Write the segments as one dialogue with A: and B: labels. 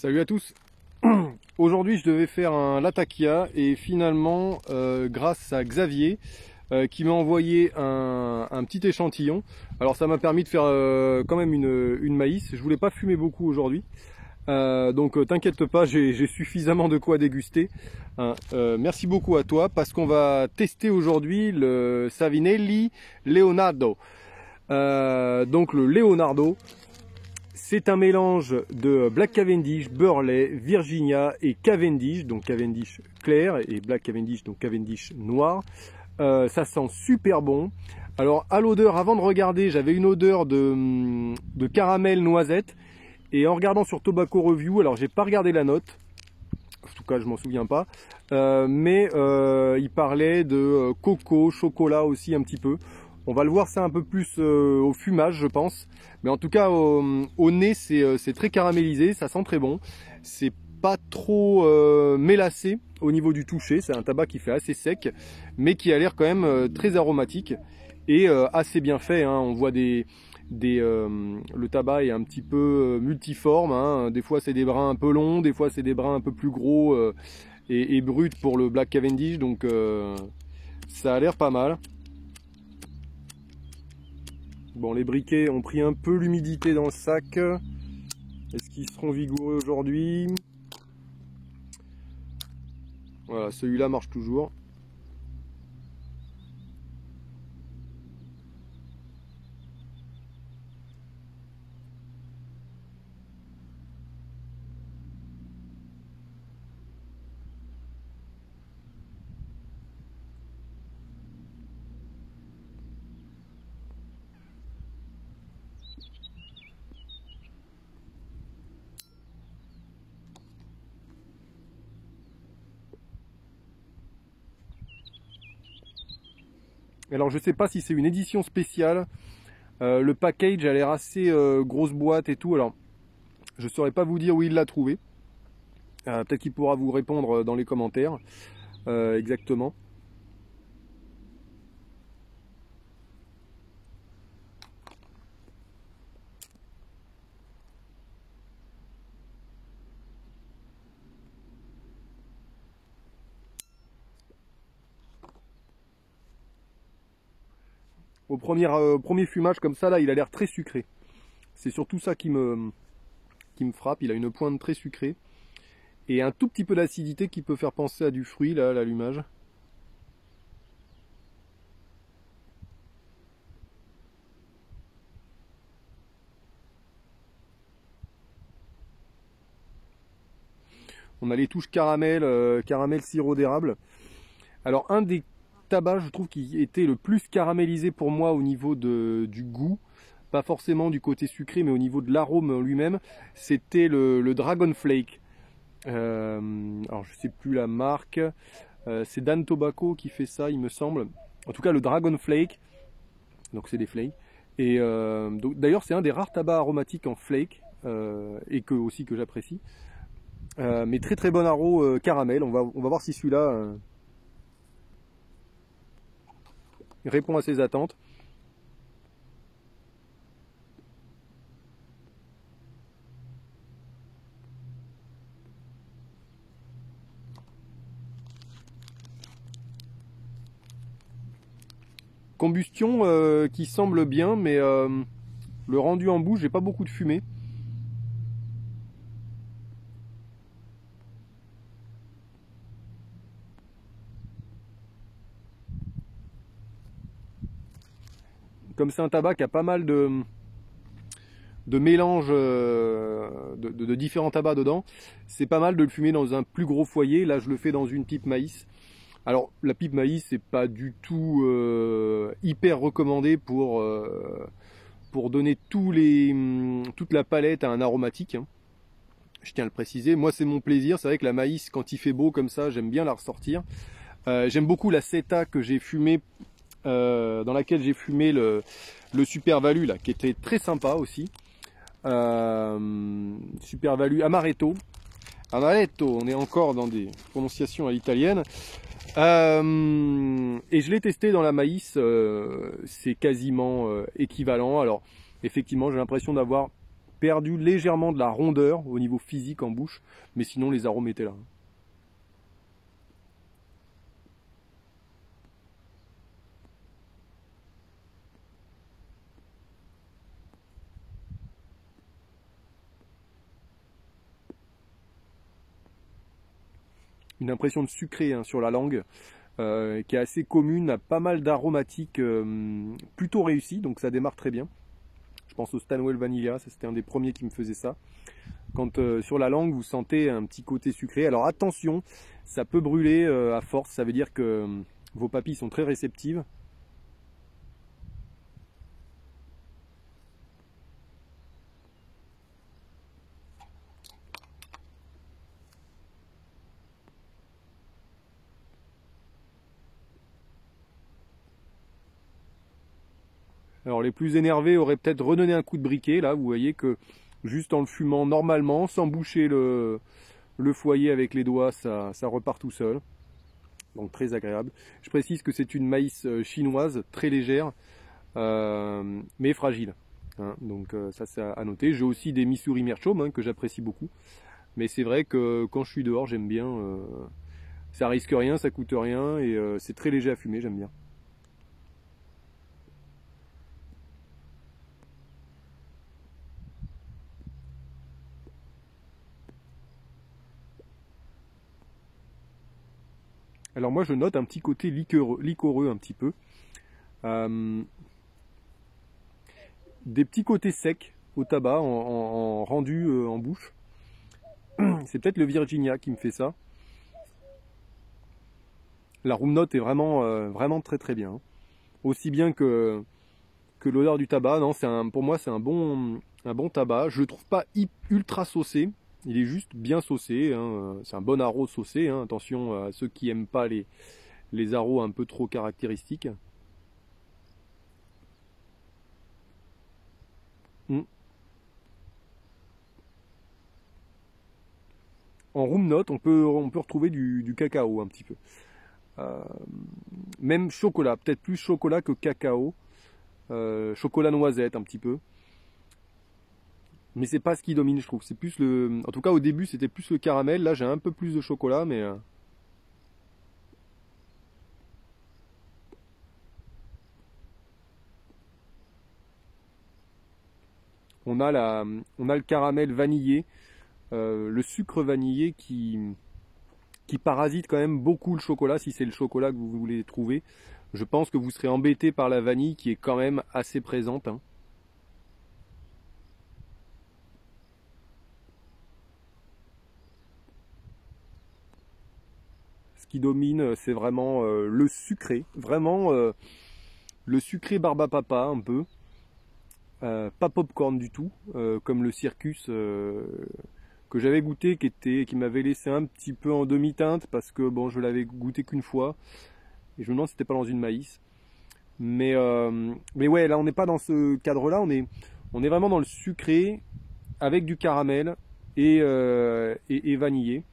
A: Salut à tous. Aujourd'hui je devais faire un latakia et finalement grâce à Xavier qui m'a envoyé un petit échantillon. Alors ça m'a permis de faire quand même une maïs. Je voulais pas fumer beaucoup aujourd'hui. Donc t'inquiète pas, j'ai suffisamment de quoi déguster. Merci beaucoup à toi parce qu'on va tester aujourd'hui le Savinelli Leonardo. Donc le Leonardo, c'est un mélange de Black Cavendish, Burley, Virginia et Cavendish, donc Cavendish clair et Black Cavendish, donc Cavendish noir. Ça sent super bon. Alors à l'odeur, avant de regarder, j'avais une odeur de caramel noisette. Et en regardant sur Tobacco Review, alors j'ai pas regardé la note, en tout cas je m'en souviens pas, mais il parlait de coco, chocolat aussi un petit peu. On va le voir ça un peu plus au fumage je pense, mais en tout cas au nez c'est très caramélisé, ça sent très bon. C'est pas trop mélacé au niveau du toucher, c'est un tabac qui fait assez sec, mais qui a l'air quand même très aromatique et assez bien fait, hein. On voit le tabac est un petit peu multiforme, hein. Des fois c'est des brins un peu longs, des fois c'est des brins un peu plus gros et bruts pour le Black Cavendish, donc ça a l'air pas mal. Bon, les briquets ont pris un peu l'humidité dans le sac. Est-ce qu'ils seront vigoureux aujourd'hui? Voilà, celui-là marche toujours. Alors je sais pas si c'est une édition spéciale, le package a l'air assez grosse boîte et tout, alors je saurais pas vous dire où il l'a trouvé, peut-être qu'il pourra vous répondre dans les commentaires exactement. Au premier fumage comme ça, là, il a l'air très sucré. C'est surtout ça qui me frappe. Il a une pointe très sucrée. Et un tout petit peu d'acidité qui peut faire penser à du fruit, là, à l'allumage. On a les touches caramel, caramel sirop d'érable. Alors, un des tabacs, je trouve, qui était le plus caramélisé pour moi au niveau du goût, pas forcément du côté sucré, mais au niveau de l'arôme lui-même, c'était le Dragon Flake. Alors je sais plus la marque, c'est Dan Tobacco qui fait ça il me semble. En tout cas le Dragon Flake, donc c'est des flakes. Et d'ailleurs c'est un des rares tabacs aromatiques en flake et aussi que j'apprécie. Mais très très bon arôme caramel. On va voir si celui-là répond à ses attentes. Combustion qui semble bien, mais le rendu en bouche, j'ai pas beaucoup de fumée. Comme c'est un tabac qui a pas mal de mélange de différents tabacs dedans, c'est pas mal de le fumer dans un plus gros foyer. Là, je le fais dans une pipe maïs. Alors, la pipe maïs, c'est pas du tout hyper recommandé pour donner toute la palette à un aromatique, hein. Je tiens à le préciser. Moi, c'est mon plaisir. C'est vrai que la maïs, quand il fait beau comme ça, j'aime bien la ressortir. J'aime beaucoup la Seta que j'ai fumée, dans laquelle j'ai fumé le Super Value, là, qui était très sympa aussi. Super Value Amaretto. Amaretto, on est encore dans des prononciations à l'italienne. Et je l'ai testé dans la maïs, c'est quasiment équivalent. Alors effectivement j'ai l'impression d'avoir perdu légèrement de la rondeur au niveau physique en bouche, mais sinon les arômes étaient là. Une impression de sucré hein, sur la langue qui est assez commune, a pas mal d'aromatiques plutôt réussis, donc ça démarre très bien. Je pense au Stanwell Vanilla, c'était un des premiers qui me faisait ça. Quand sur la langue vous sentez un petit côté sucré, alors attention, ça peut brûler à force, ça veut dire que vos papilles sont très réceptives. Alors les plus énervés auraient peut-être redonné un coup de briquet, là vous voyez que juste en le fumant normalement, sans boucher le foyer avec les doigts, ça repart tout seul. Donc très agréable. Je précise que c'est une maïs chinoise, très légère, mais fragile. Hein, donc ça c'est à noter. J'ai aussi des Missouri Meerschaum hein, que j'apprécie beaucoup. Mais c'est vrai que quand je suis dehors, j'aime bien. Ça risque rien, ça coûte rien et c'est très léger à fumer, j'aime bien. Alors moi je note un petit côté liquoreux un petit peu. Des petits côtés secs au tabac en rendu en bouche. C'est peut-être le Virginia qui me fait ça. La room note est vraiment très très bien. Aussi bien que l'odeur du tabac. Non, pour moi c'est un bon tabac. Je le trouve pas ultra saucé. Il est juste bien saucé. Hein. C'est un bon haro saucé. Hein. Attention à ceux qui aiment pas les haros un peu trop caractéristiques. En room note, on peut retrouver du cacao un petit peu. Même chocolat, peut-être plus chocolat que cacao. Chocolat noisette un petit peu. Mais c'est pas ce qui domine, je trouve. C'est plus le. En tout cas, au début, c'était plus le caramel. Là, j'ai un peu plus de chocolat, mais. On a le caramel vanillé, le sucre vanillé qui parasite quand même beaucoup le chocolat, si c'est le chocolat que vous voulez trouver. Je pense que vous serez embêté par la vanille qui est quand même assez présente. Hein. Ce qui domine, c'est vraiment le sucré. Vraiment le sucré barbe à papa un peu. Pas popcorn du tout, comme le Circus que j'avais goûté, qui m'avait laissé un petit peu en demi-teinte parce que bon, je l'avais goûté qu'une fois et je me demande si c'était pas dans une maïs. Mais ouais, là on n'est pas dans ce cadre-là, on est vraiment dans le sucré avec du caramel et vanillé.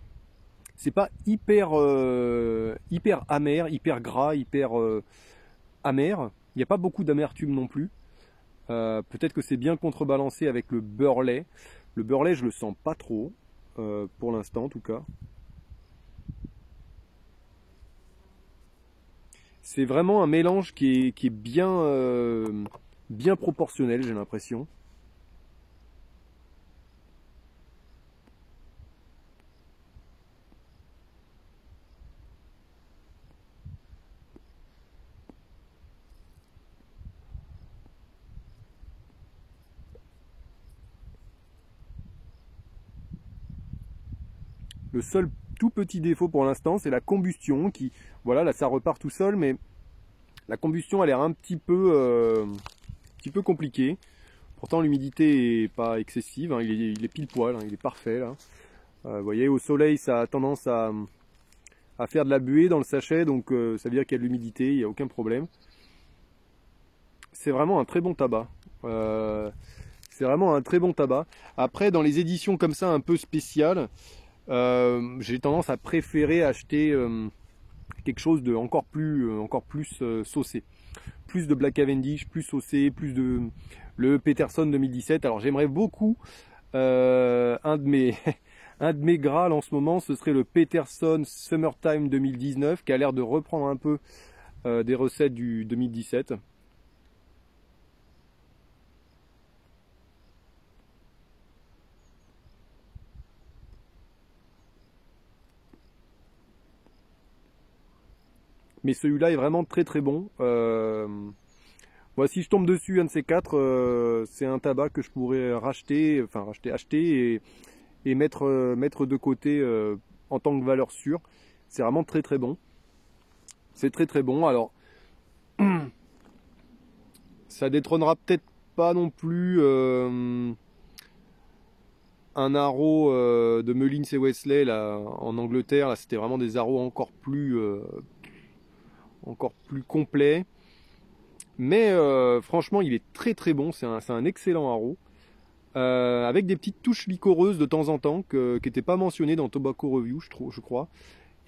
A: C'est pas hyper amer, hyper gras, hyper amer. Il n'y a pas beaucoup d'amertume non plus. Peut-être que c'est bien contrebalancé avec le beurre lait. Le beurre lait, je le sens pas trop, pour l'instant en tout cas. C'est vraiment un mélange qui est bien proportionnel, j'ai l'impression. Le seul tout petit défaut pour l'instant, c'est la combustion qui, voilà, là ça repart tout seul, mais la combustion a l'air un petit peu compliquée. Pourtant l'humidité est pas excessive, hein, il est pile poil, hein, il est parfait là. Vous voyez, au soleil ça a tendance à faire de la buée dans le sachet, donc ça veut dire qu'il y a de l'humidité, il n'y a aucun problème. C'est vraiment un très bon tabac. C'est vraiment un très bon tabac. Après, dans les éditions comme ça un peu spéciales, j'ai tendance à préférer acheter quelque chose de encore plus saucé. Plus de Black Cavendish, plus saucé, plus de le Peterson 2017. Alors j'aimerais beaucoup un de mes un de mes Graals en ce moment, ce serait le Peterson Summertime 2019 qui a l'air de reprendre un peu des recettes du 2017. Mais celui-là est vraiment très très bon. Moi, si je tombe dessus, un de ces quatre, c'est un tabac que je pourrais racheter, enfin acheter et mettre de côté en tant que valeur sûre. C'est vraiment très très bon. C'est très très bon. Alors, ça détrônera peut-être pas non plus un Arrow de Mullins et Wesley là, en Angleterre. Là, c'était vraiment des Arrows encore plus complets. Mais franchement, il est très très bon. C'est un excellent Arrow. Avec des petites touches liquoreuses de temps en temps qui n'étaient pas mentionnées dans Tobacco Review, je crois.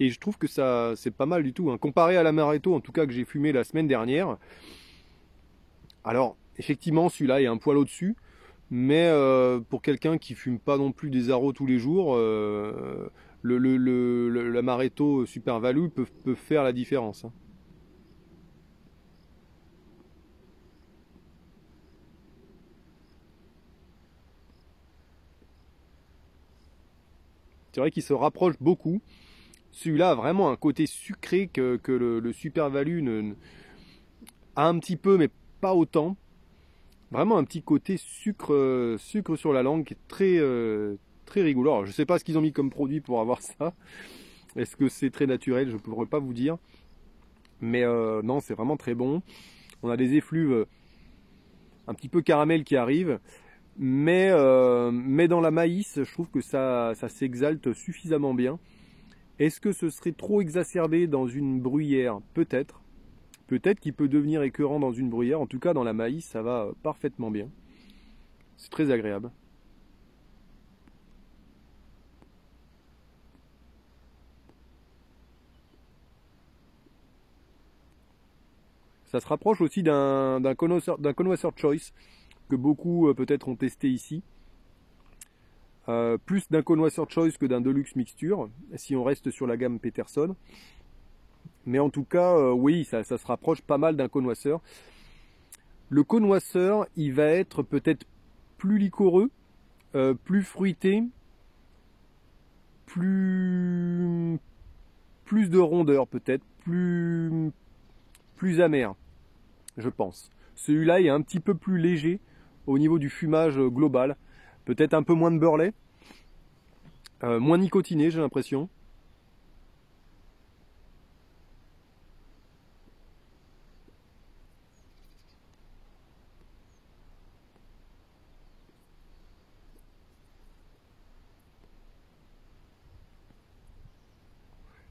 A: Et je trouve que ça c'est pas mal du tout, hein. Comparé à l'Amaretto, en tout cas que j'ai fumé la semaine dernière. Alors, effectivement, celui-là est un poil au-dessus. Mais pour quelqu'un qui fume pas non plus des Arrows tous les jours, l'Amaretto Super Value peut faire la différence, hein. C'est vrai qu'il se rapproche beaucoup. Celui-là a vraiment un côté sucré que le Super Value a un petit peu, mais pas autant. Vraiment un petit côté sucre sur la langue qui est très rigolo. Alors, je ne sais pas ce qu'ils ont mis comme produit pour avoir ça. Est-ce que c'est très naturel? Je ne pourrais pas vous dire. Mais non, c'est vraiment très bon. On a des effluves un petit peu caramel qui arrivent. Mais dans la maïs, je trouve que ça s'exalte suffisamment bien. Est-ce que ce serait trop exacerbé dans une bruyère? Peut-être. Peut-être qu'il peut devenir écœurant dans une bruyère. En tout cas, dans la maïs, ça va parfaitement bien. C'est très agréable. Ça se rapproche aussi d'un connoisseur choice que beaucoup peut-être ont testé ici. Plus d'un connoisseur choice que d'un deluxe mixture, si on reste sur la gamme Peterson. Mais en tout cas, oui, ça se rapproche pas mal d'un connoisseur. Le connoisseur, il va être peut-être plus liquoreux, plus fruité, plus de rondeur peut-être, plus amer, je pense. Celui-là est un petit peu plus léger au niveau du fumage global. Peut-être un peu moins de beurre lait, moins nicotiné, j'ai l'impression.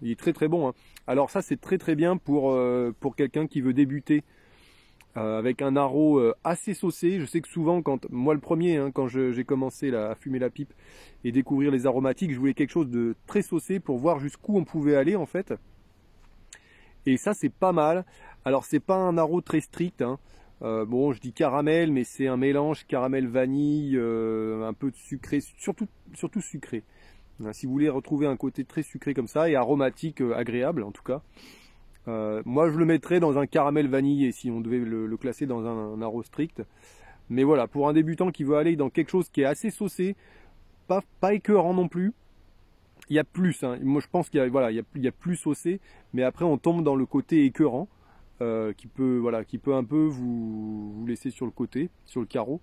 A: Il est très très bon, hein. Alors ça c'est très très bien pour quelqu'un qui veut débuter avec un Arrow assez saucé. Je sais que souvent, moi le premier, hein, quand j'ai commencé à fumer la pipe et découvrir les aromatiques, je voulais quelque chose de très saucé pour voir jusqu'où on pouvait aller en fait. Et ça c'est pas mal. Alors c'est pas un Arrow très strict, hein. Bon, je dis caramel, mais c'est un mélange caramel vanille, un peu de sucré, surtout sucré. Si vous voulez retrouver un côté très sucré comme ça et aromatique agréable en tout cas. Moi je le mettrais dans un caramel vanillé si on devait le classer dans un Arrow strict. Mais voilà, pour un débutant qui veut aller dans quelque chose qui est assez saucé, pas écœurant non plus, il y a plus, hein. Moi je pense qu'il y a, voilà, il y a plus saucé, mais après on tombe dans le côté écœurant qui peut un peu vous laisser sur le côté, sur le carreau.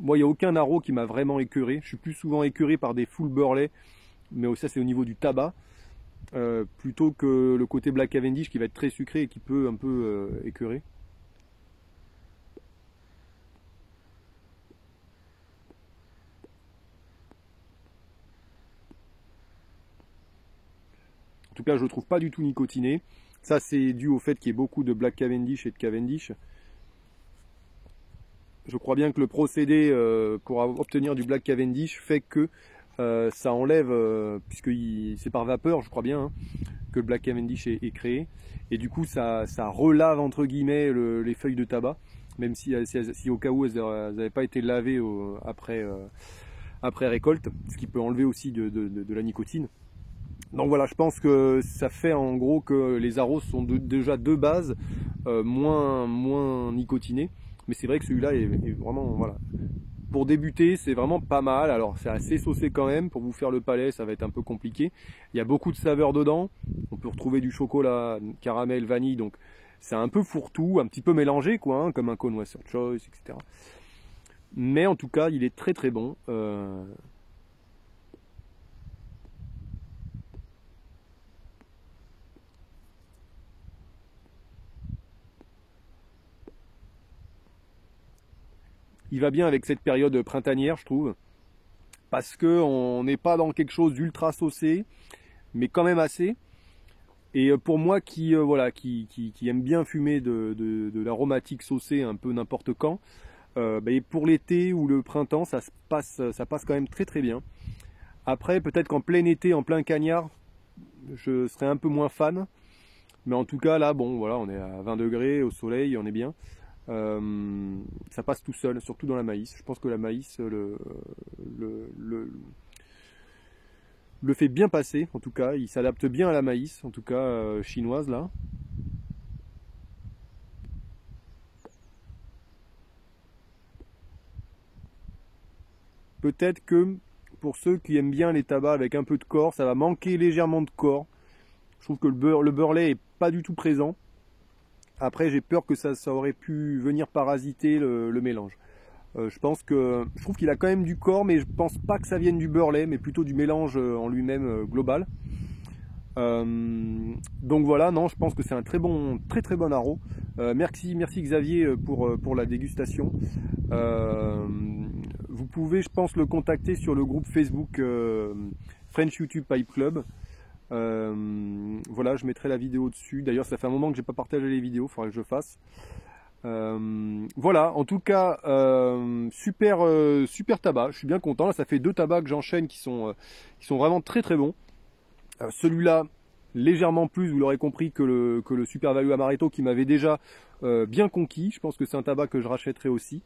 A: Moi, il n'y a aucun Arrow qui m'a vraiment écœuré. Je suis plus souvent écœuré par des full Burley, mais ça c'est au niveau du tabac, plutôt que le côté Black Cavendish qui va être très sucré et qui peut un peu écœurer. En tout cas, je le trouve pas du tout nicotiné. Ça, c'est dû au fait qu'il y ait beaucoup de Black Cavendish et de Cavendish. Je crois bien que le procédé pour obtenir du Black Cavendish fait que ça enlève, puisque c'est par vapeur, je crois bien, hein, que le Black Cavendish est créé. Et du coup, ça relave entre guillemets les feuilles de tabac, même si au cas où elles n'avaient pas été lavées après récolte, ce qui peut enlever aussi de la nicotine. Donc voilà, je pense que ça fait en gros que les arôses sont déjà de base moins nicotinés. Mais c'est vrai que celui-là est vraiment, voilà. Pour débuter, c'est vraiment pas mal. Alors c'est assez saucé quand même. Pour vous faire le palais, ça va être un peu compliqué. Il y a beaucoup de saveurs dedans. On peut retrouver du chocolat, caramel, vanille. Donc c'est un peu fourre-tout, un petit peu mélangé, quoi, hein, comme un Connoisseur Choice, etc. Mais en tout cas, il est très très bon. Il va bien avec cette période printanière, je trouve, parce que on n'est pas dans quelque chose d'ultra saucé, mais quand même assez. Et pour moi qui aime bien fumer de l'aromatique saucé un peu n'importe quand, pour l'été ou le printemps, ça passe quand même très très bien. Après, peut-être qu'en plein été, en plein cagnard, je serais un peu moins fan. Mais en tout cas, là, bon, voilà, on est à 20 degrés au soleil, on est bien. Ça passe tout seul, surtout dans la maïs. Je pense que la maïs le fait bien passer, en tout cas. Il s'adapte bien à la maïs, en tout cas chinoise, là. Peut-être que pour ceux qui aiment bien les tabacs avec un peu de corps, ça va manquer légèrement de corps. Je trouve que le beurrelet est pas du tout présent. Après, j'ai peur que ça aurait pu venir parasiter le mélange. Je trouve qu'il a quand même du corps, mais je pense pas que ça vienne du beurrelet, mais plutôt du mélange en lui-même global. Donc voilà, non, je pense que c'est un très très bon arôme. Merci Xavier pour la dégustation. Vous pouvez, je pense, le contacter sur le groupe Facebook French YouTube Pipe Club. Voilà, je mettrai la vidéo dessus. D'ailleurs, ça fait un moment que j'ai pas partagé les vidéos, il faudrait que je fasse. Voilà, en tout cas, super tabac. Je suis bien content. Là, ça fait 2 tabacs que j'enchaîne qui sont vraiment très très bons. Celui-là, légèrement plus, vous l'aurez compris, que le Super Value Amaretto qui m'avait déjà bien conquis. Je pense que c'est un tabac que je rachèterai aussi.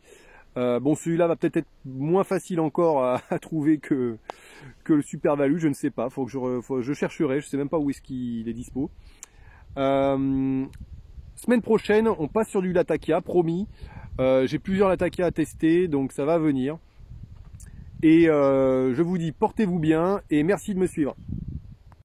A: Bon, celui-là va peut-être être moins facile encore à trouver que le Super Value, je ne sais pas, faut que je chercherai, je sais même pas où est-ce qu'il est dispo. Semaine prochaine, on passe sur du Latakia, promis. J'ai plusieurs Latakia à tester, donc ça va venir. Et je vous dis, portez-vous bien et merci de me suivre.